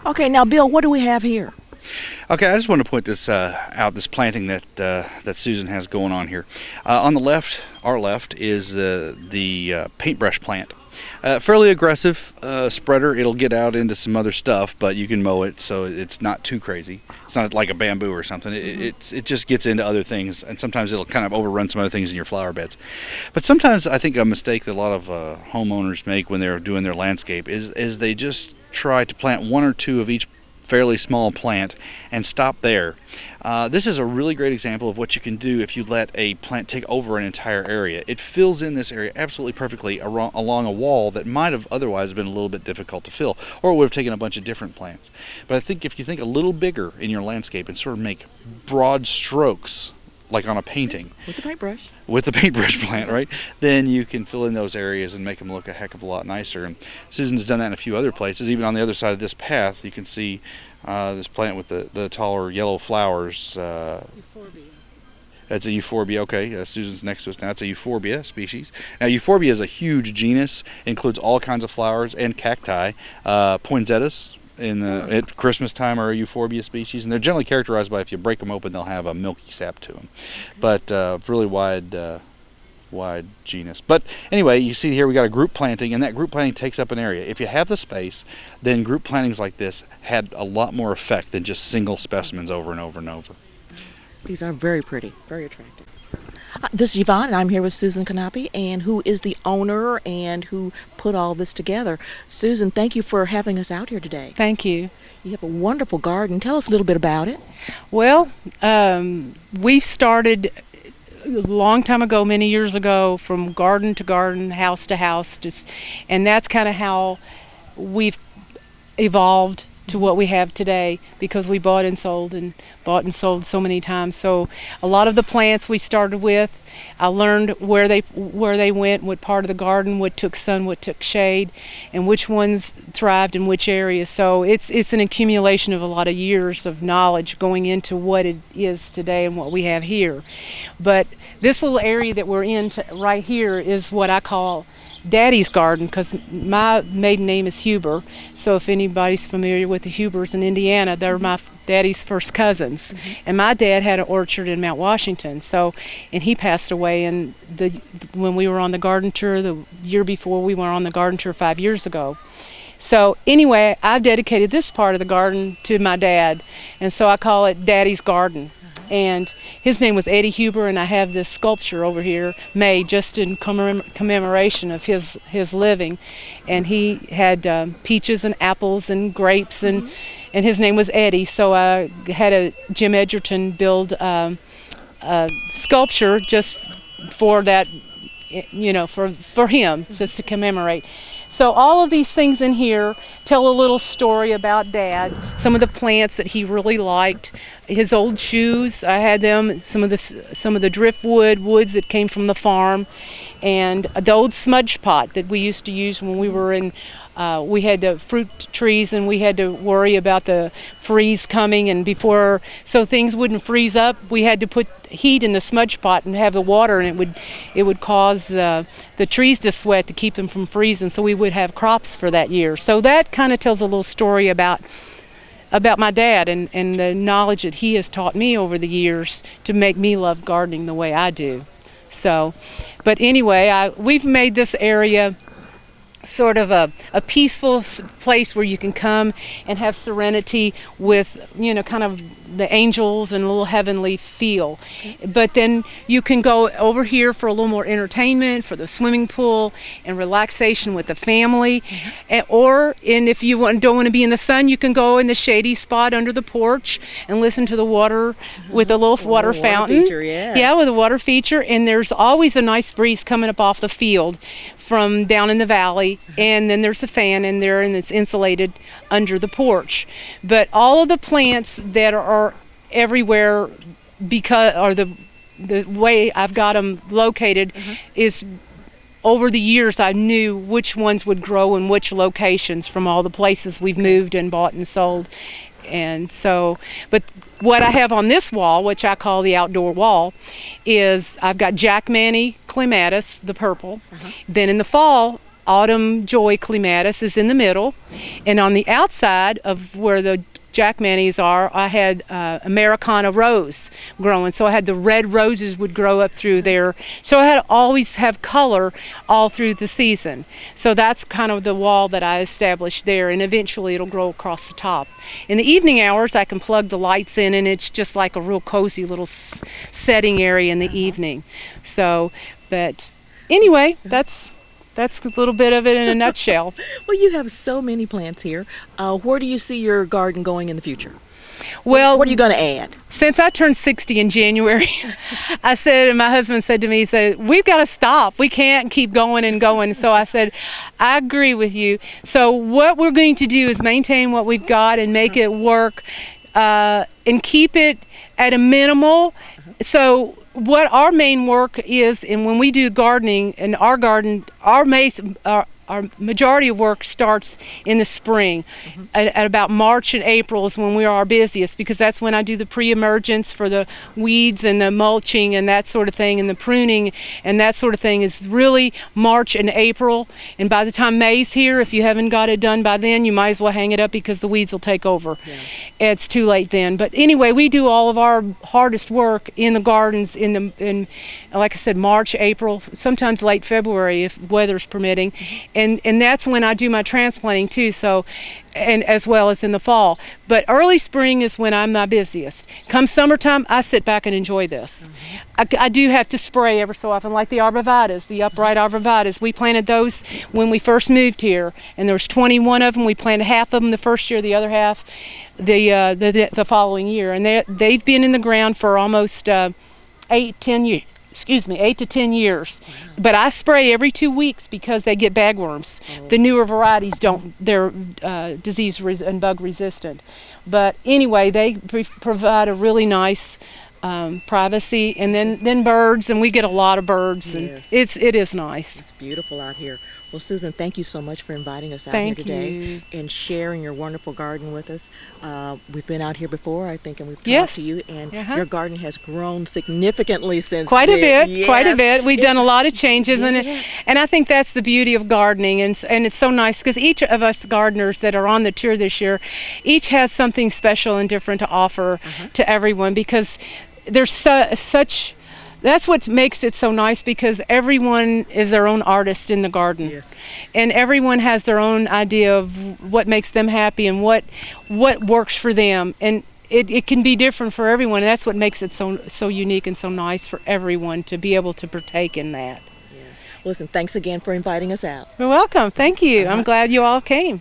Okay, now Bill, what do we have here? Okay, I just want to point this out, this planting that Susan has going on here. On the left, our left, is the Paintbrush Plant. Fairly aggressive spreader. It'll get out into some other stuff, but you can mow it so it's not too crazy. It's not like a bamboo or something. It just gets into other things, and sometimes it'll kind of overrun some other things in your flower beds. But sometimes I think a mistake that a lot of homeowners make when they're doing their landscape is they just try to plant one or two of each fairly small plant and stop there. This is a really great example of what you can do if you let a plant take over an entire area. It fills in this area absolutely perfectly along a wall that might have otherwise been a little bit difficult to fill, or it would have taken a bunch of different plants. But I think if you think a little bigger in your landscape and sort of make broad strokes like on a painting With the paintbrush. with the paintbrush plant, right, then you can fill in those areas and make them look a heck of a lot nicer. And Susan's done that in a few other places. Even on the other side of this path, you can see this plant with the taller yellow flowers. Euphorbia. That's a Euphorbia. Okay, Susan's next to us now. It's a Euphorbia species. Now, Euphorbia is a huge genus. It includes all kinds of flowers and cacti. Poinsettias at Christmas time are a Euphorbia species, and they're generally characterized by, if you break them open, they'll have a milky sap to them. But really wide genus. But anyway, you see here we got a group planting, and that group planting takes up an area. If you have the space, then group plantings like this had a lot more effect than just single specimens over and over and over. These are very pretty, very attractive. This is Yvonne, and I'm here with Susan Canopi, and who is the owner and who put all this together. Susan, thank you for having us out here today. Thank you. You have a wonderful garden. Tell us a little bit about it. Well, we've started a long time ago, many years ago, from garden to garden, house to house, and that's kind of how we've evolved to what we have today, because we bought and sold so many times. So a lot of the plants we started with, I learned where they went, what part of the garden, what took sun, what took shade, and which ones thrived in which areas. So it's an accumulation of a lot of years of knowledge going into what it is today and what we have here. But this little area that we're in right here is what I call Daddy's garden, because my maiden name is Huber. So if anybody's familiar with the Hubers in Indiana, they're my daddy's first cousins. And my dad had an orchard in Mount Washington. And he passed away when we were on the garden tour the year before we were on the garden tour 5 years ago. So anyway, I've dedicated this part of the garden to my dad, and so I call it Daddy's garden. And his name was Eddie Huber, and I have this sculpture over here made just in commemoration of his living. And he had peaches and apples and grapes, and his name was Eddie. So I had Jim Edgerton build a sculpture just for that, for him, just to commemorate. So all of these things in here tell a little story about Dad. Some of the plants that he really liked, his old shoes, I had them, some of the driftwood woods that came from the farm, and the old smudge pot that we used to use when we were in. We had the fruit trees, and we had to worry about the freeze coming, and so things wouldn't freeze up, we had to put heat in the smudge pot and have the water, and it would cause the trees to sweat to keep them from freezing, so we would have crops for that year. So that kind of tells a little story about my dad and the knowledge that he has taught me over the years to make me love gardening the way I do. So, but anyway, we've made this area sort of a peaceful place where you can come and have serenity with, kind of the angels and a little heavenly feel. But then you can go over here for a little more entertainment, for the swimming pool and relaxation with the family. And if you don't want to be in the sun, you can go in the shady spot under the porch and listen to the water with a little water fountain. Feature, yeah. Yeah, with a water feature. And there's always a nice breeze coming up off the field from down in the valley, and then there's a fan in there, and it's insulated under the porch. But all of the plants that are everywhere, the way I've got them located is, over the years I knew which ones would grow in which locations from all the places we've moved and bought and sold. And so, but what I have on this wall, which I call the outdoor wall, is I've got Jack Manny clematis, the purple. Then in the fall, autumn joy clematis is in the middle, and on the outside of where the jackmanis are, I had Americana rose growing, so I had the red roses would grow up through there, so I had to always have color all through the season. So that's kind of the wall that I established there, and eventually it'll grow across the top. In the evening hours I can plug the lights in, and it's just like a real cozy little setting area in the evening. So, but anyway, that's a little bit of it in a nutshell. Well, you have so many plants here. Where do you see your garden going in the future? Well, what are you going to add? Since I turned 60 in January, I said, and my husband said to me, he said, we've got to stop. We can't keep going and going. So I said, I agree with you. So what we're going to do is maintain what we've got and make it work and keep it at a minimal. So what our main work is, and when we do gardening in our garden, our majority of work starts in the spring. At about March and April is when we are our busiest, because that's when I do the pre-emergence for the weeds and the mulching and that sort of thing, and the pruning and that sort of thing is really March and April. And by the time May's here, if you haven't got it done by then, you might as well hang it up because the weeds will take over. Yeah. It's too late then. But anyway, we do all of our hardest work in the gardens in like I said, March, April, sometimes late February if weather's permitting. And that's when I do my transplanting too, so, and as well as in the fall. But early spring is when I'm my busiest. Come summertime, I sit back and enjoy this. I do have to spray every so often, like the Arbor Vitae, the upright Arbor Vitae. We planted those when we first moved here, and there was 21 of them. We planted half of them the first year, the other half the following year. And they've been in the ground for almost 8 to 10 years. Wow. But I spray every 2 weeks because they get bagworms. Oh. The newer varieties don't, they're disease and bug resistant. But anyway, they provide a really nice privacy, and then birds, and we get a lot of birds. Yes. And it is nice. It's beautiful out here. Well, Susan, thank you so much for inviting us out here today and sharing your wonderful garden with us. We've been out here before, I think, and we've talked to you, and your garden has grown significantly since quite a bit. We've done a lot of changes, and I think that's the beauty of gardening, and it's so nice because each of us gardeners that are on the tour this year, each has something special and different to offer to everyone, because there's such. That's what makes it so nice, because everyone is their own artist in the garden. Yes. And everyone has their own idea of what makes them happy and what works for them. And it can be different for everyone, and that's what makes it so unique and so nice for everyone to be able to partake in that. Yes. Listen, thanks again for inviting us out. You're welcome. Thank you. I'm glad you all came.